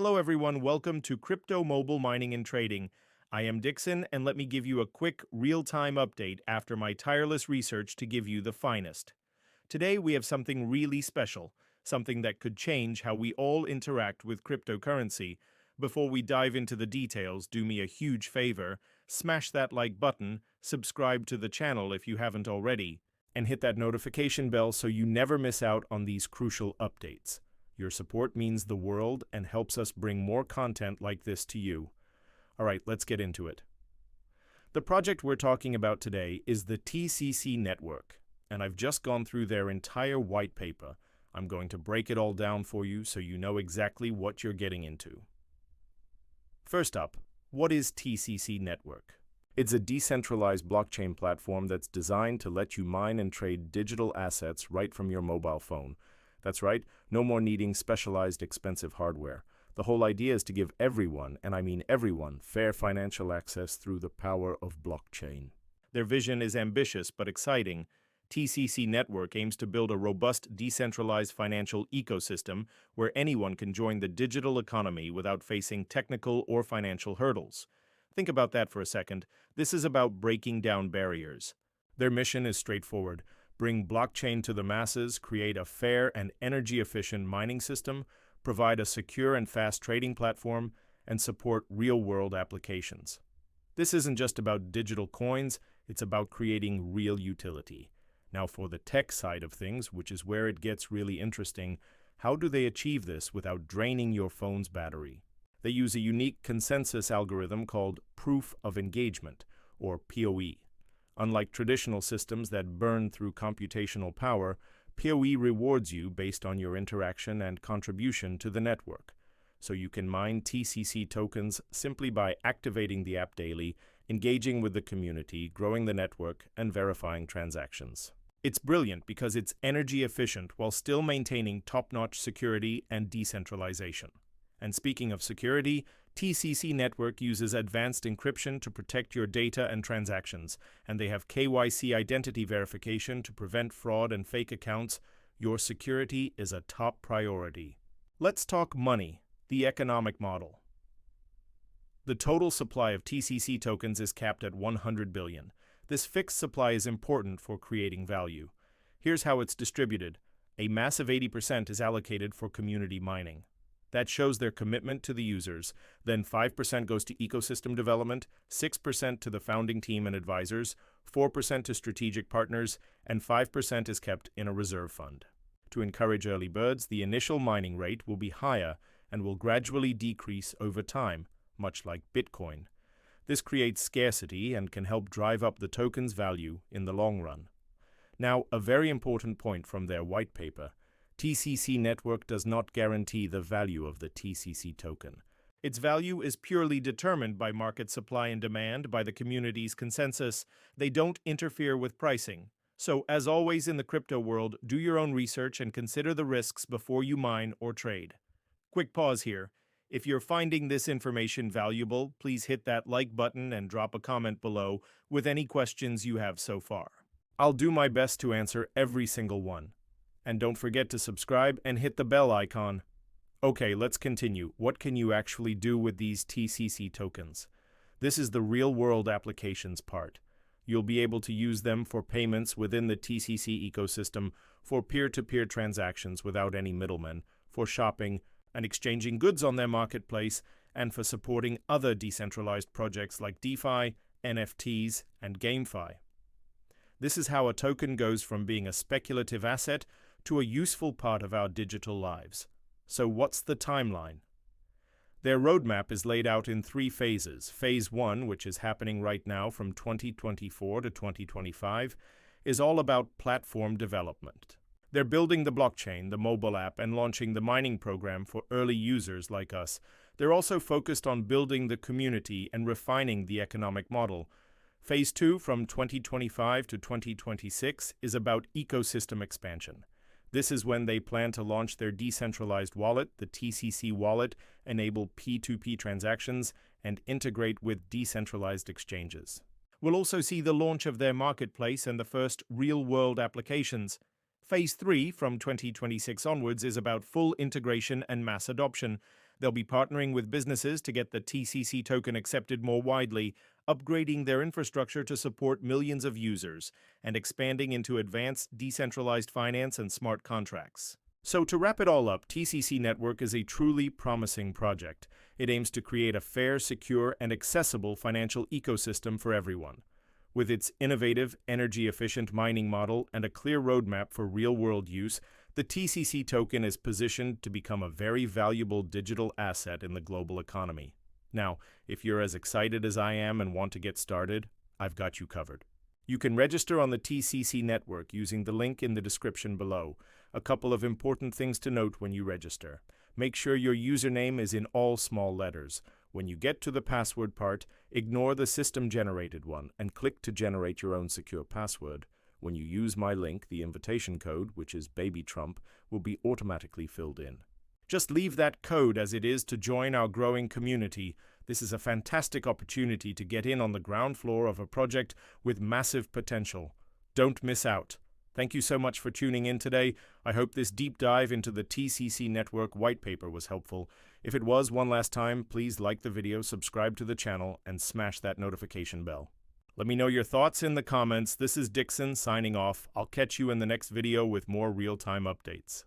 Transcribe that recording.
Hello, everyone. Welcome to Crypto Mobile Mining and Trading. I am Dixon, and let me give you a quick real-time update after my tireless research to give you the finest. Today, we have something really special, something that could change how we all interact with cryptocurrency. Before we dive into the details, do me a huge favor, smash that like button, subscribe to the channel if you haven't already, and hit that notification bell so you never miss out on these crucial updates. Your support means the world and helps us bring more content like this to you. All right, let's get into it. The project we're talking about today is the TCC Network, and I've just gone through their entire white paper. I'm going to break it all down for you so you know exactly what you're getting into. First up, what is TCC Network? It's a decentralized blockchain platform that's designed to let you mine and trade digital assets right from your mobile phone. That's right, no more needing specialized expensive hardware. The whole idea is to give everyone, and I mean everyone, fair financial access through the power of blockchain. Their vision is ambitious but exciting. TCC Network aims to build a robust, decentralized financial ecosystem where anyone can join the digital economy without facing technical or financial hurdles. Think about that for a second. This is about breaking down barriers. Their mission is straightforward. Bring blockchain to the masses, create a fair and energy-efficient mining system, provide a secure and fast trading platform, and support real-world applications. This isn't just about digital coins, it's about creating real utility. Now for the tech side of things, which is where it gets really interesting, how do they achieve this without draining your phone's battery? They use a unique consensus algorithm called Proof of Engagement, or PoE. Unlike traditional systems that burn through computational power, PoE rewards you based on your interaction and contribution to the network. So you can mine TCC tokens simply by activating the app daily, engaging with the community, growing the network, and verifying transactions. It's brilliant because it's energy efficient while still maintaining top-notch security and decentralization. And speaking of security, TCC Network uses advanced encryption to protect your data and transactions, and they have KYC identity verification to prevent fraud and fake accounts. Your security is a top priority. Let's talk money, the economic model. The total supply of TCC tokens is capped at 100 billion. This fixed supply is important for creating value. Here's how it's distributed. A massive 80% is allocated for community mining. That shows their commitment to the users. Then 5% goes to ecosystem development, 6% to the founding team and advisors, 4% to strategic partners, and 5% is kept in a reserve fund. To encourage early birds, the initial mining rate will be higher and will gradually decrease over time, much like Bitcoin. This creates scarcity and can help drive up the token's value in the long run. Now, a very important point from their white paper. TCC Network does not guarantee the value of the TCC token. Its value is purely determined by market supply and demand, by the community's consensus. They don't interfere with pricing. So, as always in the crypto world, do your own research and consider the risks before you mine or trade. Quick pause here. If you're finding this information valuable, please hit that like button and drop a comment below with any questions you have so far. I'll do my best to answer every single one. And don't forget to subscribe and hit the bell icon. Okay, let's continue. What can you actually do with these TCC tokens? This is the real-world applications part. You'll be able to use them for payments within the TCC ecosystem, for peer-to-peer transactions without any middlemen, for shopping and exchanging goods on their marketplace, and for supporting other decentralized projects like DeFi, NFTs, and GameFi. This is how a token goes from being a speculative asset to a useful part of our digital lives. So what's the timeline? Their roadmap is laid out in 3 phases. Phase 1, which is happening right now from 2024 to 2025, is all about platform development. They're building the blockchain, the mobile app, and launching the mining program for early users like us. They're also focused on building the community and refining the economic model. Phase 2, from 2025 to 2026, is about ecosystem expansion. This is when they plan to launch their decentralized wallet, the TCC Wallet, enable P2P transactions, and integrate with decentralized exchanges. We'll also see the launch of their marketplace and the first real-world applications. Phase 3, from 2026 onwards, is about full integration and mass adoption. They'll be partnering with businesses to get the TCC token accepted more widely, upgrading their infrastructure to support millions of users, and expanding into advanced decentralized finance and smart contracts. So to wrap it all up, TCC Network is a truly promising project. It aims to create a fair, secure, and accessible financial ecosystem for everyone. With its innovative, energy-efficient mining model and a clear roadmap for real-world use, the TCC token is positioned to become a very valuable digital asset in the global economy. Now, if you're as excited as I am and want to get started, I've got you covered. You can register on the TCC network using the link in the description below. A couple of important things to note when you register. Make sure your username is in all small letters. When you get to the password part, ignore the system-generated one and click to generate your own secure password. When you use my link, the invitation code, which is BabyTrump, will be automatically filled in. Just leave that code as it is to join our growing community. This is a fantastic opportunity to get in on the ground floor of a project with massive potential. Don't miss out. Thank you so much for tuning in today. I hope this deep dive into the TCC Network white paper was helpful. If it was, one last time, please like the video, subscribe to the channel, and smash that notification bell. Let me know your thoughts in the comments. This is Dixon signing off. I'll catch you in the next video with more real-time updates.